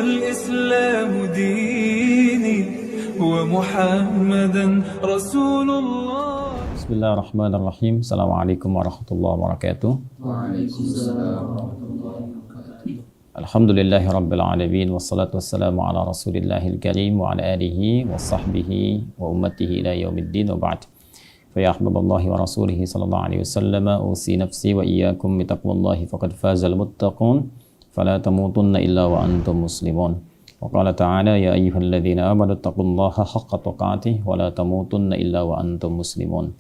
والإسلام ديني ومحمدا رسول الله. Bismillahirrahmanirrahim. Assalamualaikum warahmatullahi wabarakatuh. Waalaikumsalam warahmatullahi wabarakatuh. Alhamdulillahi rabbil alamin. Wassalatu wassalamu ala rasulillahil karim wa ala alihi wa sahbihi wa ummatihi ila yaumiddin wa ba'd. Fa ya ahbaballahi wa rasulihi sallallahu alaihi wasallam, usi nafsi wa iyyakum bitaqwallahi faqad fazal muttaqun. Fala tamutunna illa wa antum muslimun. Wa qala ta'ala ya ayyuhalladzina amanu taqullaha haqqa tuqatih wa la tamutunna illa wa antum muslimun.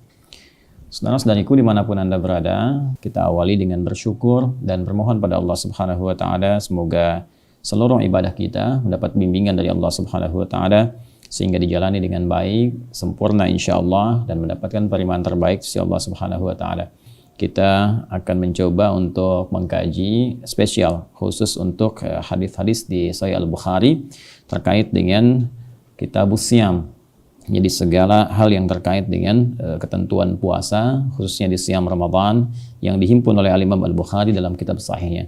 Saudara-saudariku dimanapun Anda berada, kita awali dengan bersyukur dan bermohon pada Allah Subhanahu wa Ta'ala semoga seluruh ibadah kita mendapat bimbingan dari Allah Subhanahu wa Ta'ala sehingga dijalani dengan baik, sempurna insya-Allah dan mendapatkan penerimaan terbaik dari Allah Subhanahu wa Ta'ala. Kita akan mencoba untuk mengkaji spesial khusus untuk hadis-hadis di Sahih Al-Bukhari terkait dengan Kitabus Syam. Jadi segala hal yang terkait dengan ketentuan puasa, khususnya di siam Ramadan yang dihimpun oleh Al-Imam Al-Bukhari dalam kitab sahihnya.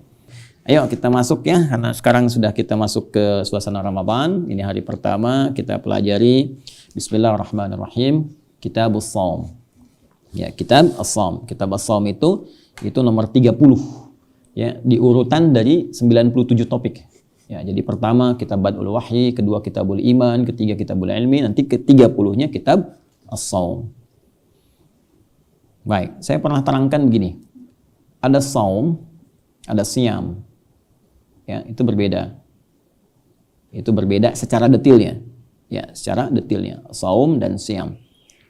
Ayo kita masuk ya, karena sekarang sudah kita masuk ke suasana Ramadan. Ini hari pertama kita pelajari Bismillahirrahmanirrahim, Kitabus Shaum. Ya, Kitab As-Shaum. Kitab As-Shaum itu nomor 30. Ya, di urutan dari 97 topik. Ya, jadi pertama kitab Badul Wahyi, kedua kitabul Iman, ketiga kitabul Ilmi, nanti ke-30-nya kitab As-Shaum. Baik, saya pernah terangkan begini. Ada Shaum, ada Syam. Ya, itu berbeda. Itu berbeda secara detailnya. Ya, secara detailnya. Shaum dan Syam.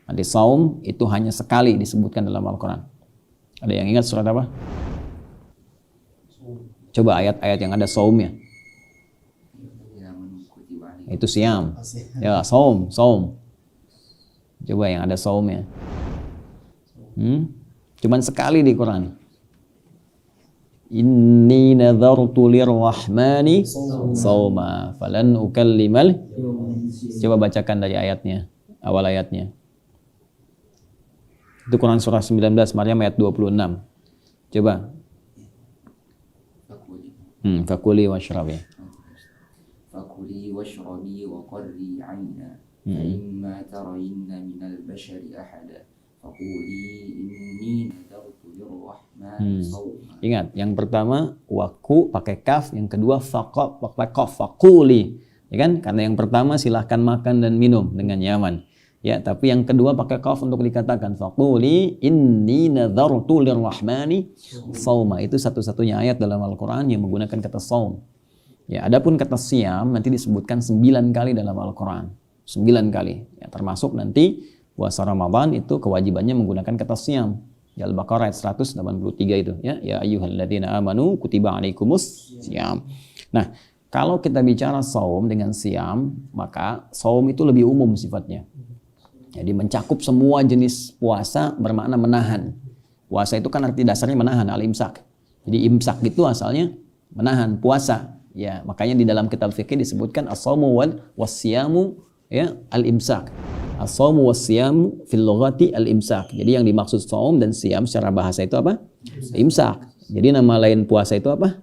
Nanti Shaum itu hanya sekali disebutkan dalam Al-Quran. Ada yang ingat surat apa? Coba ayat-ayat yang ada Shaumnya. Itu Syam. Ya, Shaum. Coba yang ada Shaumnya. Cuman sekali di Quran. Inni nadhartu lirrahmani shauma falan ukallimal. Coba bacakan dari ayatnya, awal ayatnya. Itu Quran surah 19 Maryam ayat 26. Coba. Fakuli washrabi. Fakuli washrabi wa qarri 'aina fa imma tarayinna minal bashari ahada faquli inni nadartu lirrahmani shawma. Ingat, yang pertama waku pakai kaf, yang kedua faqa pakai qaf, faquli. Ya kan? Karena yang pertama silahkan makan dan minum dengan nyaman. Ya, tapi yang kedua pakai qaf untuk dikatakan faquli inni nadartu lirrahmani shawma. Itu satu-satunya ayat dalam Al-Qur'an yang menggunakan kata shaum. Ya, adapun kata siam nanti disebutkan 9 kali dalam Al-Quran. 9 kali. Ya, termasuk nanti puasa Ramadan itu kewajibannya menggunakan kata siam. Di Al-Baqarah ayat 183 itu. Ya ayyuhalladzina amanu kutiba alaikumus siam. Nah, kalau kita bicara saum dengan siam, maka saum itu lebih umum sifatnya. Jadi mencakup semua jenis puasa bermakna menahan. Puasa itu kan arti dasarnya menahan, al-imsak. Jadi imsak itu asalnya menahan, puasa. Ya, makanya di dalam kitab fikih disebutkan as-shaumu was-siyamu ya al-imsak. As-shaumu was-siyamu fil lughati al-imsak. Jadi yang dimaksud shaum dan siam secara bahasa itu apa? Imsak. Jadi nama lain puasa itu apa?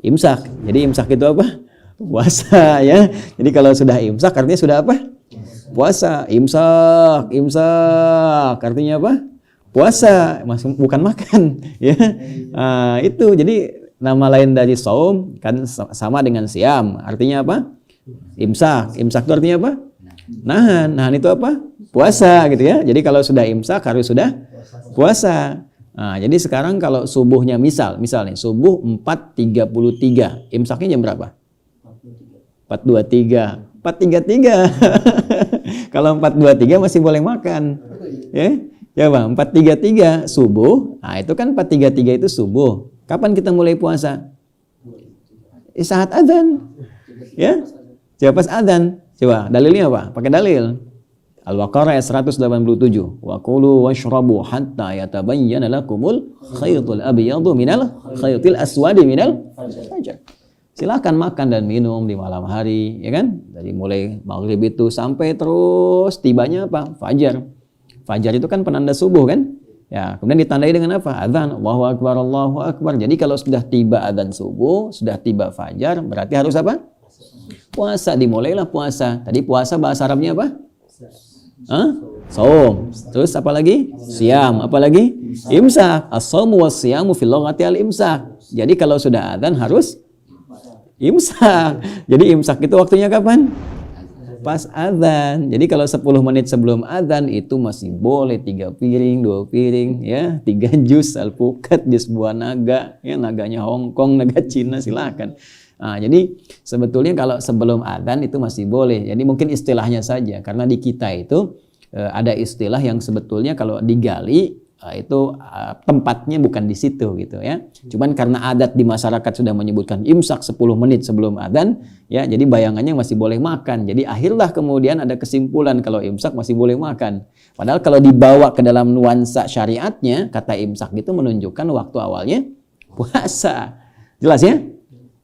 Imsak. Jadi imsak itu apa? Puasa ya. Jadi kalau sudah imsak artinya sudah apa? Puasa. Imsak artinya apa? Puasa, bukan makan ya. Itu jadi nama lain dari saum kan sama dengan siam. Artinya apa? Imsak. Imsak itu artinya apa? Nahan. Nahan itu apa? Puasa gitu ya. Jadi kalau sudah imsak harus sudah puasa. Nah, jadi sekarang kalau subuhnya misal nih subuh 4.33. Imsaknya jam berapa? 4.23. 4.33. Kalau 4.23 masih boleh makan. Ya. Coba 4.33 subuh. Nah, itu kan 4.33 itu subuh. Kapan kita mulai puasa? Saat adzan. Ya? Coba pas adzan. Coba dalilnya apa? Pakai dalil. Al-Baqarah ayat 187. Wa kulu washrabu hatta yatabayyana lakumul khaytul abyadu minal khaytil aswadi minal fajr. Silakan makan dan minum di malam hari, ya kan? Dari mulai maghrib itu sampai terus tibanya apa? Fajar. Fajar itu kan penanda subuh kan? Ya, kemudian ditandai dengan apa? Adzan, Allahu Akbar, Allahu Akbar. Jadi kalau sudah tiba adzan subuh, sudah tiba fajar, berarti harus apa? puasa, dimulailah puasa. Tadi puasa bahasa Arabnya apa? Saum. Terus apa lagi? Siam. Apa lagi? Imsak. As-saumu was-siyamu fil lughati al-imsak. Jadi kalau sudah adzan harus imsak. Jadi imsak itu waktunya kapan? Pas adzan. Jadi kalau 10 menit sebelum adzan itu masih boleh 3 piring, 2 piring, ya, 3 jus alpukat, jus buah naga, ya, naganya Hongkong, naga Cina, silakan. Nah, jadi sebetulnya kalau sebelum adzan itu masih boleh. Jadi mungkin istilahnya saja, karena di kita itu ada istilah yang sebetulnya kalau digali itu tempatnya bukan di situ gitu ya. Cuman karena adat di masyarakat sudah menyebutkan imsak 10 menit sebelum adzan, ya, jadi bayangannya masih boleh makan. Jadi akhirlah kemudian ada kesimpulan kalau imsak masih boleh makan. Padahal kalau dibawa ke dalam nuansa syariatnya, kata imsak itu menunjukkan waktu awalnya puasa. Jelas ya?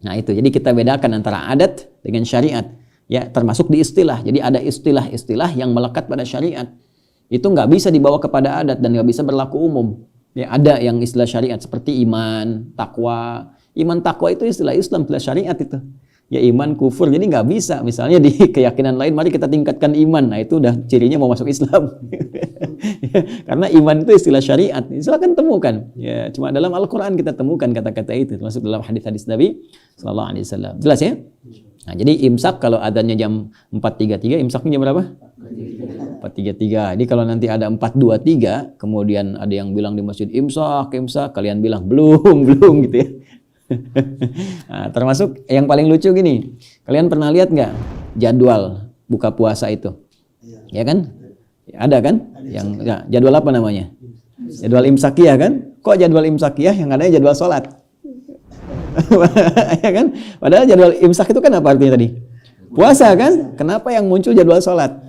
Nah itu, jadi kita bedakan antara adat dengan syariat. Ya, termasuk di istilah. Jadi ada istilah-istilah yang melekat pada syariat. Itu nggak bisa dibawa kepada adat dan nggak bisa berlaku umum. Ya, ada yang istilah syariat seperti iman, takwa. Iman takwa itu istilah Islam, istilah syariat itu. Ya iman, kufur. Jadi nggak bisa. Misalnya di keyakinan lain, mari kita tingkatkan iman. Nah itu udah cirinya mau masuk Islam. Ya, karena iman itu istilah syariat. Silakan temukan. Ya, cuma dalam Al-Quran kita temukan kata-kata itu. Termasuk dalam hadis-hadis Nabi Sallallahu Alaihi Wasallam. Jelas ya? Nah, jadi imsak kalau adanya jam 4.33, imsaknya jam berapa? 4.33. Jadi kalau nanti ada 4.23, kemudian ada yang bilang di masjid imsak, kalian bilang belum gitu ya. Nah, termasuk yang paling lucu gini, kalian pernah lihat nggak jadwal buka puasa itu? Ya kan? Ada kan? Yang ya, jadwal apa namanya? Jadwal imsakiyah kan? Kok jadwal imsakiyah yang adanya jadwal sholat? Ya kan? Padahal jadwal imsak itu kan apa artinya tadi? Puasa kan? Kenapa yang muncul jadwal sholat?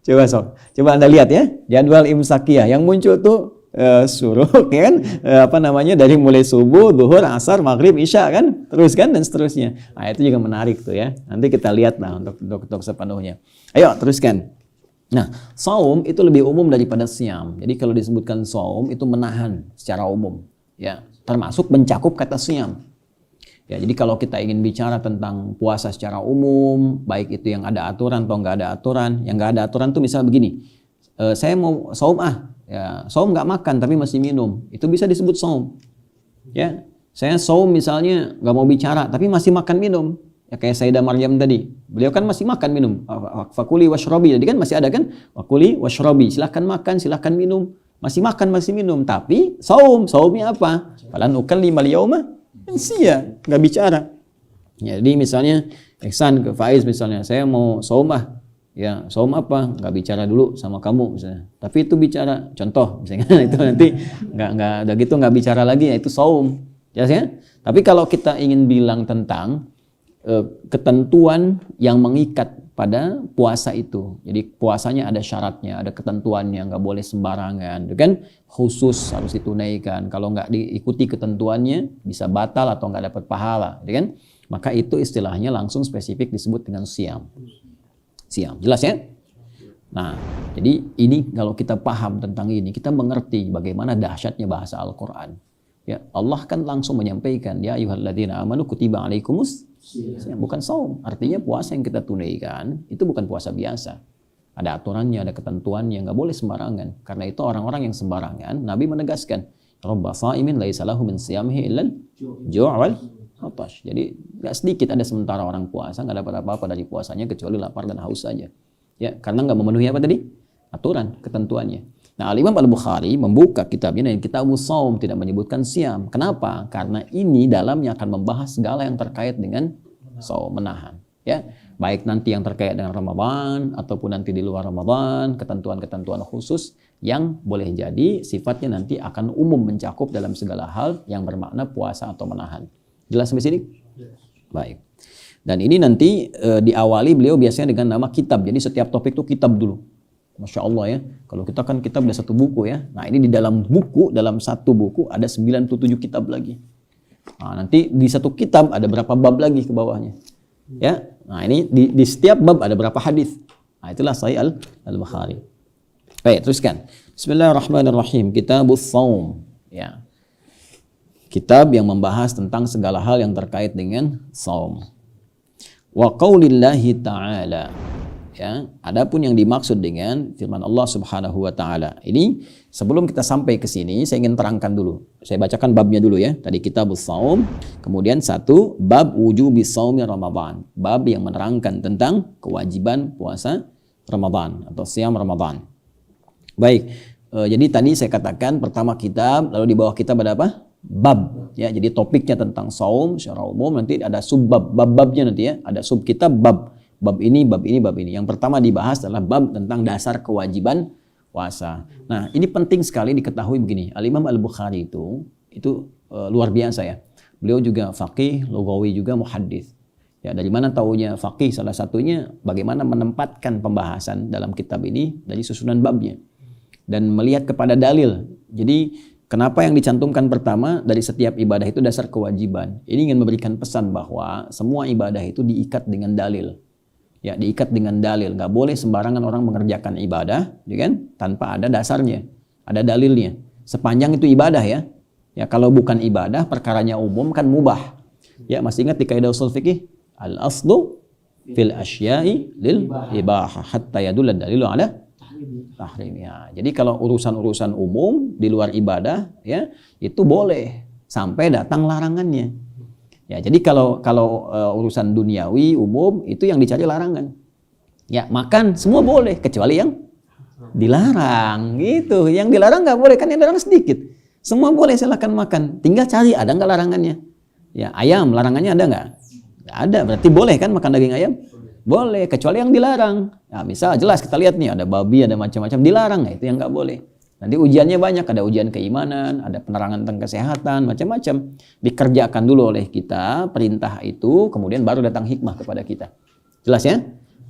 Coba Anda lihat ya, jadwal imsakiyah yang muncul tuh suruk ya kan? Apa namanya, dari mulai subuh, zuhur, asar, maghrib, isya kan? Terus kan dan seterusnya. Nah, itu juga menarik tuh ya. Nanti kita lihat lah untuk sepenuhnya. Ayo teruskan. Nah, saum itu lebih umum daripada siam. Jadi kalau disebutkan saum itu menahan secara umum, ya, termasuk mencakup kata siam. Ya, jadi kalau kita ingin bicara tentang puasa secara umum, baik itu yang ada aturan atau nggak ada aturan, yang nggak ada aturan tuh misal begini, saya mau saum ya, saum nggak makan tapi masih minum, itu bisa disebut saum. Ya, saya saum misalnya nggak mau bicara tapi masih makan minum, ya kayak Sayyidah Maryam tadi, beliau kan masih makan minum, fakuli washrobi, jadi kan masih ada kan, fakuli washrobi, silahkan makan, silahkan minum, masih makan masih minum, tapi saumnya apa? Falan ukallima al-yauma insiya, nggak bicara. Jadi misalnya Ihsan ke Faiz misalnya, saya mau saum ya saum apa? Nggak bicara dulu sama kamu misalnya. Tapi itu bicara, contoh misalnya itu nanti nggak udah gitu nggak bicara lagi, ya itu saum. Jelas ya? Tapi kalau kita ingin bilang tentang ketentuan yang mengikat pada puasa itu. Jadi puasanya ada syaratnya, ada ketentuannya, nggak boleh sembarangan, kan? Khusus harus ditunaikan. Kalau nggak diikuti ketentuannya bisa batal atau nggak dapat pahala, kan? Maka itu istilahnya langsung spesifik disebut dengan siam. Siam, jelas ya? Nah, jadi ini kalau kita paham tentang ini, kita mengerti bagaimana dahsyatnya bahasa Al-Quran. Ya, Allah kan langsung menyampaikan, ya ayyuhalladzina amanu kutiba alaikumus siam, bukan saum. Artinya puasa yang kita tunaikan itu bukan puasa biasa. Ada aturannya, ada ketentuannya, nggak boleh sembarangan. Karena itu orang-orang yang sembarangan, Nabi menegaskan, Rabba sa'imin laisa lahu min siyamihi illal ju' wal atash. Jadi nggak sedikit ada sementara orang puasa nggak dapat apa-apa dari puasanya kecuali lapar dan haus saja. Ya, karena nggak memenuhi apa tadi? Aturan, ketentuannya. Nah, Al-Imam Al-Bukhari membuka kitabnya dan Kitabus Shaum tidak menyebutkan siam. Kenapa? Karena ini dalamnya akan membahas segala yang terkait dengan saum, menahan. Ya, baik nanti yang terkait dengan Ramadan ataupun nanti di luar Ramadan, ketentuan-ketentuan khusus yang boleh jadi sifatnya nanti akan umum mencakup dalam segala hal yang bermakna puasa atau menahan. Jelas sampai sini? Baik. Dan ini nanti diawali beliau biasanya dengan nama kitab. Jadi setiap topik itu kitab dulu. Masya Allah ya, kalau kita kan kitab ada satu buku ya. Nah ini di dalam buku, dalam satu buku ada 97 kitab lagi. Nah nanti di satu kitab ada berapa bab lagi ke bawahnya. Ya, nah ini di setiap bab ada berapa hadis. Nah itulah Sahih Al-Bukhari. Baik, teruskan. Bismillahirrahmanirrahim. Kitabus Shaum. Ya. Kitab yang membahas tentang segala hal yang terkait dengan saum. Wa qaulillahi ta'ala. Ya, adapun yang dimaksud dengan firman Allah Subhanahu wa taala. Ini sebelum kita sampai ke sini saya ingin terangkan dulu. Saya bacakan babnya dulu ya. Tadi kitabus shaum, kemudian satu bab wujubis shaumi Ramadan. Bab yang menerangkan tentang kewajiban puasa Ramadan atau siam Ramadan. Baik. Jadi tadi saya katakan pertama kitab, lalu di bawah kitab ada apa? Bab. Ya, jadi topiknya tentang saum secara umum, nanti ada subbab, bab-babnya nanti ya. Ada sub kitab bab. Bab ini, bab ini, bab ini. Yang pertama dibahas adalah bab tentang dasar kewajiban puasa. Nah, ini penting sekali diketahui begini. Al-Imam Al-Bukhari itu luar biasa ya. Beliau juga faqih, lughawi juga muhaddits. Ya, dari mana taunya faqih? Salah satunya bagaimana menempatkan pembahasan dalam kitab ini dari susunan babnya dan melihat kepada dalil. Jadi, kenapa yang dicantumkan pertama dari setiap ibadah itu dasar kewajiban? Ini ingin memberikan pesan bahwa semua ibadah itu diikat dengan dalil. Ya, diikat dengan dalil. Nggak boleh sembarangan orang mengerjakan ibadah, ya kan? Tanpa ada dasarnya, ada dalilnya. Sepanjang itu ibadah ya. Ya, kalau bukan ibadah, perkaranya umum kan mubah. Ya, masih ingat di kaidah ushul fikih? Al-aslu fil asya'i lil ibahah hatta yadulla dalilu ala tahrimnya. Jadi kalau urusan-urusan umum di luar ibadah, ya, itu boleh sampai datang larangannya. Ya, jadi kalau urusan duniawi umum itu yang dicari larangan. Ya, makan semua boleh kecuali yang dilarang gitu. Yang dilarang nggak boleh, kan yang dilarang sedikit. Semua boleh silakan makan. Tinggal cari ada nggak larangannya. Ya, ayam larangannya ada nggak? Nggak ada. Berarti boleh kan makan daging ayam? Boleh kecuali yang dilarang. Nah, misal jelas kita lihat nih ada babi, ada macam-macam dilarang, nah, itu yang nggak boleh. Nanti ujiannya banyak, ada ujian keimanan, ada penerangan tentang kesehatan, macam-macam. Dikerjakan dulu oleh kita perintah itu, kemudian baru datang hikmah kepada kita. Jelas ya?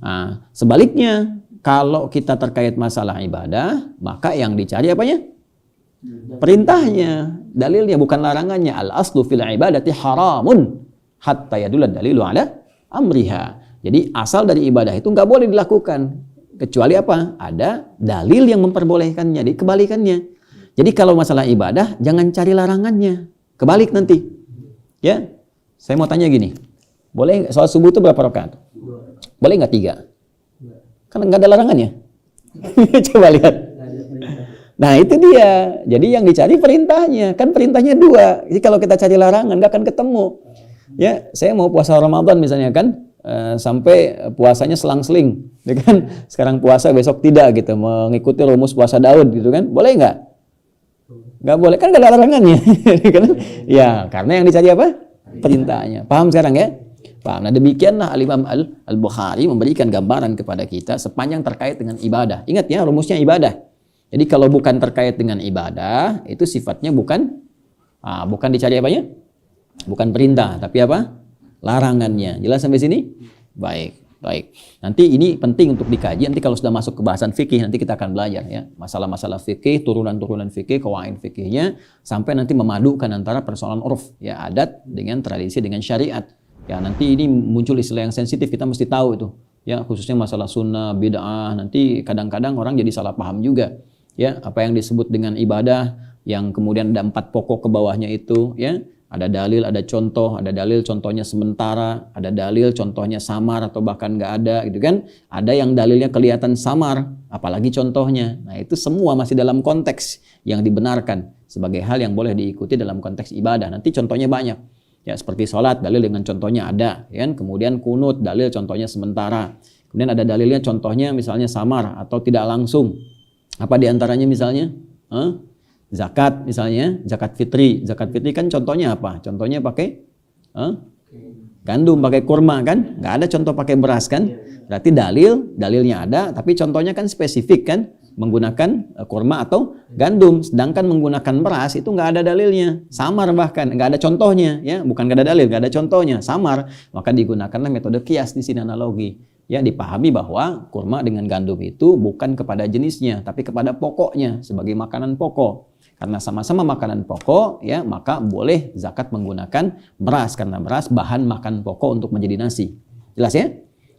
Nah, sebaliknya, kalau kita terkait masalah ibadah, maka yang dicari apanya? Perintahnya, dalilnya bukan larangannya. Al-aslu fil ibadati haramun hatta yadulla dalilu ala amriha. Jadi asal dari ibadah itu nggak boleh dilakukan. Kecuali apa? Ada dalil yang memperbolehkannya. Jadi kebalikannya. Jadi kalau masalah ibadah, jangan cari larangannya. Kebalik nanti. Ya, saya mau tanya gini. Boleh sholat subuh itu berapa rakaat? Boleh nggak 3? Kan nggak ada larangannya. Coba lihat. Nah itu dia. Jadi yang dicari perintahnya. Kan perintahnya 2. Jadi kalau kita cari larangan, nggak akan ketemu. Ya, saya mau puasa Ramadan misalnya kan. Sampai puasanya selang-seling, ya kan? Sekarang puasa besok tidak gitu, mengikuti rumus puasa Daud gitu kan? Boleh nggak? Nggak boleh kan, nggak ada larangannya. Ya, karena yang dicari apa? Perintahnya. Paham sekarang ya? Paham. Nah demikianlah Al-Imam Al-Bukhari memberikan gambaran kepada kita sepanjang terkait dengan ibadah. Ingat ya, rumusnya ibadah. Jadi kalau bukan terkait dengan ibadah, itu sifatnya bukan dicari apanya? Bukan perintah, tapi apa? Larangannya. Jelas sampai sini? Baik. Nanti ini penting untuk dikaji. Nanti kalau sudah masuk ke bahasan fikih, nanti kita akan belajar ya. Masalah-masalah fikih, turunan-turunan fikih, qawaid fikihnya, sampai nanti memadukan antara persoalan urf, ya, adat dengan tradisi dengan syariat. Ya, nanti ini muncul istilah yang sensitif, kita mesti tahu itu. Ya, khususnya masalah sunnah, bid'ah, nanti kadang-kadang orang jadi salah paham juga. Ya, apa yang disebut dengan ibadah, yang kemudian ada 4 pokok ke bawahnya itu, ya. Ada dalil, ada contoh, ada dalil contohnya sementara, ada dalil contohnya samar atau bahkan nggak ada gitu kan. Ada yang dalilnya kelihatan samar, apalagi contohnya. Nah itu semua masih dalam konteks yang dibenarkan sebagai hal yang boleh diikuti dalam konteks ibadah. Nanti contohnya banyak. Ya seperti sholat, dalil dengan contohnya ada. Ya kan? Kemudian kunut, dalil contohnya sementara. Kemudian ada dalilnya contohnya misalnya samar atau tidak langsung. Apa diantaranya misalnya? Zakat misalnya, zakat fitri. Zakat fitri kan contohnya apa? Contohnya pakai gandum, pakai kurma kan? Nggak ada contoh pakai beras kan? Berarti dalilnya ada, tapi contohnya kan spesifik kan? Menggunakan kurma atau gandum. Sedangkan menggunakan beras itu nggak ada dalilnya. Samar bahkan, nggak ada contohnya. Ya, bukan nggak ada dalil, nggak ada contohnya. Samar. Maka digunakanlah metode kias di sini, analogi. Ya, dipahami bahwa kurma dengan gandum itu bukan kepada jenisnya, tapi kepada pokoknya sebagai makanan pokok. Karena sama-sama makanan pokok, ya, maka boleh zakat menggunakan beras karena beras bahan makan pokok untuk menjadi nasi. Jelas ya?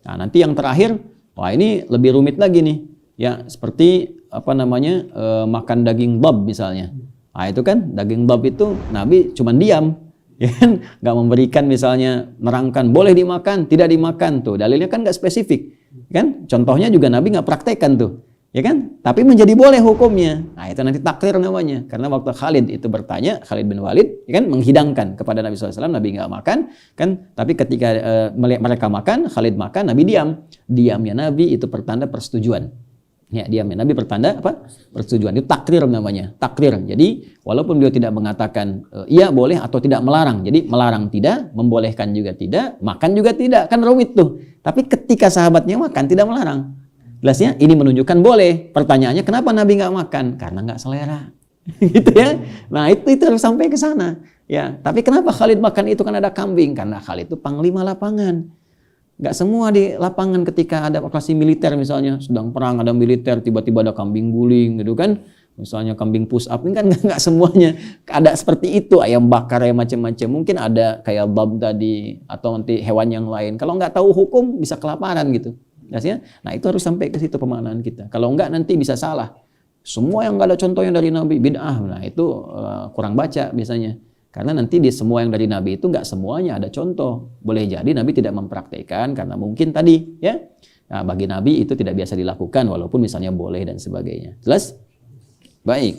Nah, nanti yang terakhir, wah ini lebih rumit lagi nih. Ya, seperti makan daging bab misalnya. Nah, itu kan daging bab itu Nabi cuma diam. ya kan? Nggak memberikan misalnya nerangkan boleh dimakan, tidak dimakan tuh. Dalilnya kan nggak spesifik, kan? Contohnya juga Nabi nggak praktekkan tuh, ya kan? Tapi menjadi boleh hukumnya. Nah itu nanti takrir namanya. Karena waktu Khalid itu bertanya, Khalid bin Walid, ya kan, menghidangkan kepada Nabi SAW, Nabi nggak makan, kan? Tapi ketika mereka makan, Khalid makan, Nabi diam. Diamnya Nabi itu pertanda persetujuan. Ya, diamnya Nabi pertanda apa? Persetujuan. Itu takrir namanya, takrir. Jadi walaupun beliau tidak mengatakan iya boleh atau tidak melarang. Jadi melarang tidak, membolehkan juga tidak, makan juga tidak. Kan rumit tuh. Tapi ketika sahabatnya makan tidak melarang. Jelasnya ini menunjukkan boleh. Pertanyaannya kenapa Nabi nggak makan? Karena nggak selera. Gitu ya. Nah itu harus sampai ke sana. Ya, tapi kenapa Khalid makan itu? Kan ada kambing. Karena Khalid itu panglima lapangan. Nggak semua di lapangan ketika ada operasi militer misalnya, sedang perang ada militer, tiba-tiba ada kambing guling gitu kan. Misalnya kambing push up, ini kan nggak semuanya ada seperti itu, ayam bakar ya macam-macam. Mungkin ada kayak bab tadi atau nanti hewan yang lain. Kalau nggak tahu hukum bisa kelaparan gitu. Nah itu harus sampai ke situ pemaknaan kita. Kalau nggak nanti bisa salah. Semua yang nggak ada contohnya dari Nabi bid'ah. Nah itu kurang baca biasanya. Karena nanti di semua yang dari Nabi itu nggak semuanya ada contoh. Boleh jadi Nabi tidak mempraktekkan karena mungkin tadi ya. Nah, bagi Nabi itu tidak biasa dilakukan walaupun misalnya boleh dan sebagainya. Jelas? Baik.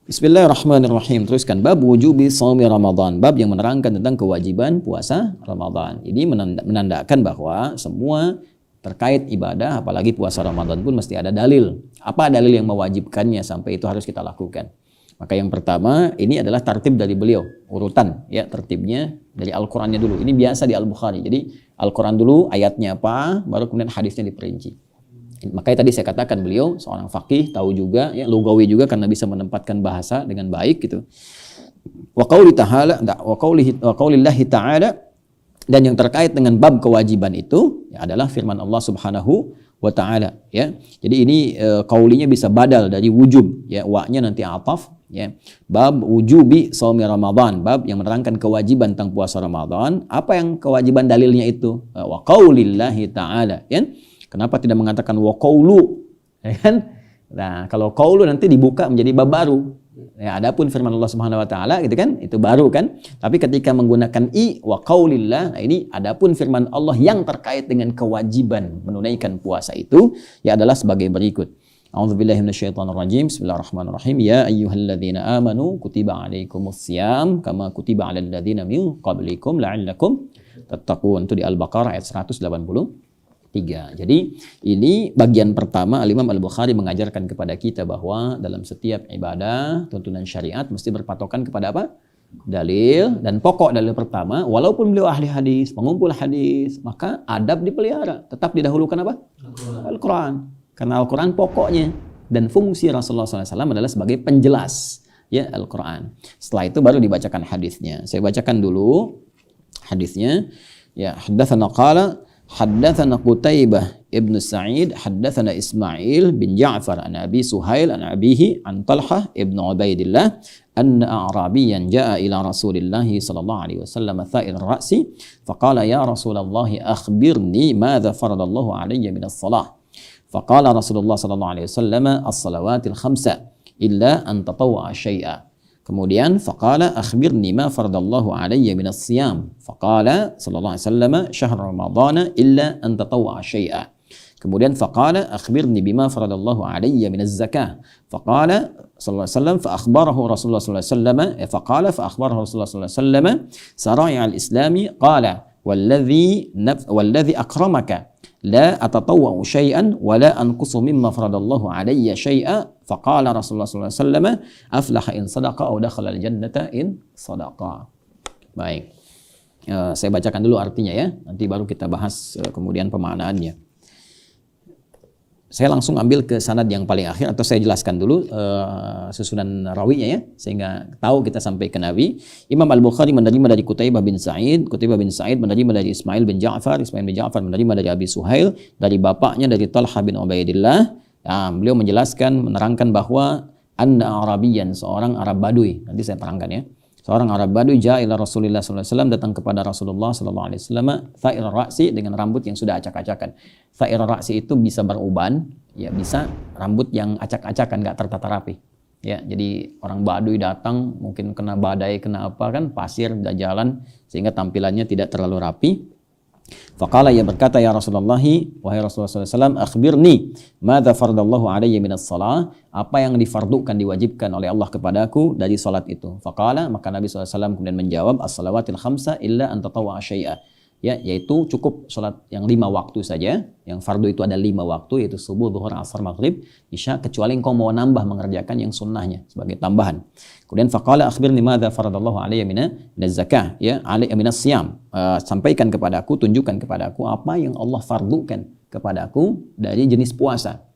Bismillahirrahmanirrahim. Teruskan bab wujubi shaumi Ramadan. Bab yang menerangkan tentang kewajiban puasa Ramadan. Ini menandakan bahwa semua terkait ibadah apalagi puasa Ramadan pun mesti ada dalil. Apa dalil yang mewajibkannya sampai itu harus kita lakukan? Maka yang pertama ini adalah tartib dari beliau, urutan ya tertibnya dari Al-Qur'annya dulu. Ini biasa di Al-Bukhari. Jadi Al-Qur'an dulu ayatnya apa, baru kemudian hadisnya diperinci. Makanya tadi saya katakan beliau seorang faqih, tahu juga ya lugawi juga karena bisa menempatkan bahasa dengan baik gitu. Wa qaulillahi ta'ala, dan yang terkait dengan bab kewajiban itu ya, adalah firman Allah Subhanahu wa ta'ala ya. Jadi ini qaulinya bisa badal dari wujub ya, wa-nya nanti ataf ya. Bab wujubi shaumi Ramadan, bab yang menerangkan kewajiban tentang puasa Ramadan. Apa yang kewajiban dalilnya itu? Wa qaulillahi ta'ala ya. Kenapa tidak mengatakan wa qaulu ya kan? Nah, kalau qaulu nanti dibuka menjadi bab baru. Ya, adapun firman Allah Subhanahu wa taala gitu kan, itu baru kan. Tapi ketika menggunakan wa qaulillah, nah ini adapun firman Allah yang terkait dengan kewajiban menunaikan puasa itu ya adalah sebagai berikut. A'udzubillahi minasyaitonirrajim. Bismillahirrahmanirrahim. Ya ayyuhalladzina amanu kutiba alaikumussyam kama kutiba alal ladzina min qablikum la'allakum tattaqun. Itu di Al-Baqarah ayat 183. Jadi ini bagian pertama Al-Imam Al-Bukhari mengajarkan kepada kita bahwa dalam setiap ibadah tuntunan syariat mesti berpatokan kepada apa? Dalil. Dan pokok dalil pertama, walaupun beliau ahli hadis, pengumpul hadis, maka adab dipelihara. Tetap didahulukan apa? Al-Quran. Karena Al-Quran pokoknya dan fungsi Rasulullah SAW adalah sebagai penjelas ya Al-Quran. Setelah itu baru dibacakan hadisnya. Saya bacakan dulu hadisnya. Ya, haddatsana qala حدثنا قتيبة ابن سعيد حدثنا إسماعيل بن جعفر عن أبي سهيل عن أبيه عن طلحة ابن عبيد الله أن أعرابيا جاء إلى رسول الله صلى الله عليه وسلم ثائر الرأس فقال يا رسول الله أخبرني ماذا فرض الله علي من الصلاة فقال رسول الله صلى الله عليه وسلم الصلوات الخمسة إلا أن تطوع شيئا. Kemudian faqala akhbirni ma faradallahu alayya minas siyam. Faqala sallallahu alaihi wasallam syahr ramadhana illa an tatawwa syai'a. Kemudian faqala akhbirni bima faradallahu alayya minaz zakah. Faqala sallallahu alaihi wasallam fa akhbarahu Rasulullah sallallahu alaihi wasallam faqala fa akhbarahu Rasulullah sallallahu alaihi wasallam sara'i al-islami qala walladhi akramaka la atatawwa'u syai'an wa la anqusu mimma faradallahu alayya syai'a. Faqala Rasulullah sallallahu alaihi wasallam aflaha in sadaqa aw dakhala al-jannata in sadaqa. Baik. Saya bacakan dulu artinya ya, nanti baru kita bahas kemudian pemaknaannya. Saya langsung ambil ke sanad yang paling akhir atau saya jelaskan dulu susunan rawinya ya sehingga tahu kita sampai ke Nabi. Imam Al-Bukhari menerima dari Qutaibah bin Sa'id menerima dari Ismail bin Ja'far menerima dari Abi Suhail, dari bapaknya dari Talha bin Ubaidillah. Nah, beliau menjelaskan menerangkan bahwa anna Arabiyan, seorang Arab Badui. Nanti saya terangkan ya. Seorang Arab Badui ja'a ila Rasulullah sallallahu alaihi wasallam, datang kepada Rasulullah sallallahu alaihi wasallam tha'ir ra'si, dengan rambut yang sudah acak-acakan. Tha'ir ra'si itu bisa beruban, ya bisa rambut yang acak-acakan, enggak tertata rapi. Ya, jadi orang Baduy datang, mungkin kena badai, kena apa kan, pasir, tidak jalan, sehingga tampilannya tidak terlalu rapi. Faqala, ia berkata, ya Rasulullah, wahai Rasulullah SAW, akhbirni, madza fardallahu alayya minas salah, apa yang difardukan, diwajibkan oleh Allah kepadaku dari salat itu. Faqala, maka Nabi SAW kemudian menjawab, as-salawatil khamsa illa an tatawwa'a syai'a. Ya, yaitu cukup sholat yang 5 waktu saja. Yang fardu itu ada 5 waktu, yaitu subuh, zuhur, asar, maghrib, isya, kecuali engkau mau nambah mengerjakan yang sunnahnya sebagai tambahan. Kemudian faqala akhbirni madza faradallahu alayya minaz zakah, ya, alayya minas siyam. Sampaikan kepadaku, tunjukkan kepadaku apa yang Allah fardukan kepadaku dari jenis puasa.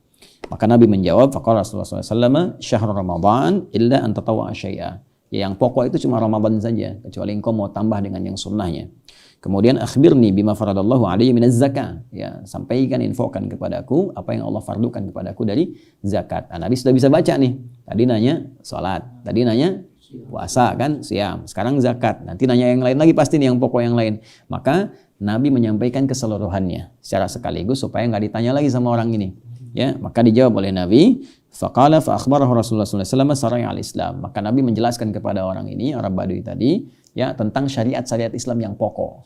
Maka Nabi menjawab, faqala Rasulullah SAW, syahrul Ramadan illa an tatawwa'a syai'a. Ya, yang pokok itu cuma Ramadan saja, kecuali engkau mau tambah dengan yang sunnahnya. Kemudian akhbirni bima faradallahu alayya minaz zakah. Ya, sampaikan, infokan kepadaku apa yang Allah fardukan kepadaku dari zakat. Nah, Nabi sudah bisa baca nih. Tadi nanya salat, tadi nanya puasa kan, siam. Sekarang zakat. Nanti nanya yang lain lagi pasti nih, yang pokok yang lain. Maka Nabi menyampaikan keseluruhannya secara sekaligus supaya nggak ditanya lagi sama orang ini. Ya, maka dijawab oleh Nabi. Faqala fa akhbarahu Rasulullah sallallahu alaihi wasallam syara'i al-Islam. Maka Nabi menjelaskan kepada orang ini, Arab Baduy tadi, ya, tentang syariat-syariat Islam yang pokok.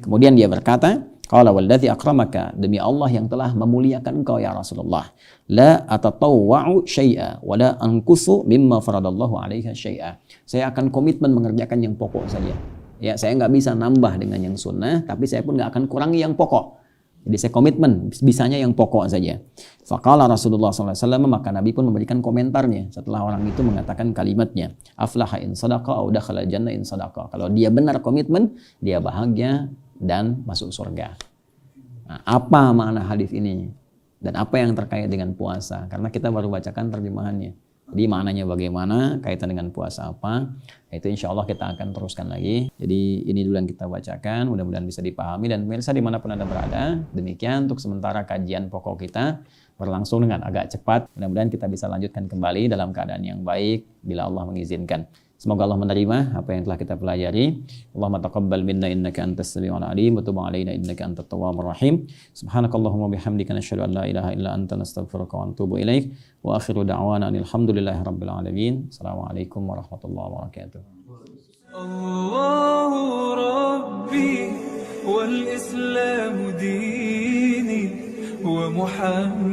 Kemudian dia berkata, qala walladzi akramaka, demi Allah yang telah memuliakan engkau ya Rasulullah, la atatawwa'u syai'a wa la anqusu mimma faradallahu 'alaiha syai'a. Saya akan komitmen mengerjakan yang pokok saja. Ya, saya nggak bisa nambah dengan yang sunnah, tapi saya pun nggak akan kurangi yang pokok. Jadi saya komitmen bisanya yang pokok saja. Faqala Rasulullah SAW, maka Nabi pun memberikan komentarnya setelah orang itu mengatakan kalimatnya. Aflaha in sadaqa au dakhala jannah in sadaqa. Kalau dia benar komitmen, dia bahagia dan masuk surga. Nah, apa makna hadis ini? Dan apa yang terkait dengan puasa? Karena kita baru bacakan terjemahannya. Jadi maknanya bagaimana, kaitan dengan puasa apa, itu insya Allah kita akan teruskan lagi. Jadi ini dulu yang kita bacakan, mudah-mudahan bisa dipahami. Dan pemirsa dimanapun Anda berada, demikian untuk sementara kajian pokok kita berlangsung dengan agak cepat. Mudah-mudahan kita bisa lanjutkan kembali dalam keadaan yang baik bila Allah mengizinkan. Semoga Allah menerima apa yang telah kita pelajari. Allahumma taqabbal minna innaka antas samiul alim wa tub alaina innaka antat tawwabur rahim. Subhanakallahumma bihamdika nasyhadu an la ilaha illa anta nastaghfiruka wa natubu ilaik. Wa akhiru da'wana alhamdulillahi rabbil alamin. Assalamualaikum warahmatullahi wabarakatuh. Allahu Rabbi wal Islamu dini wa Muhammad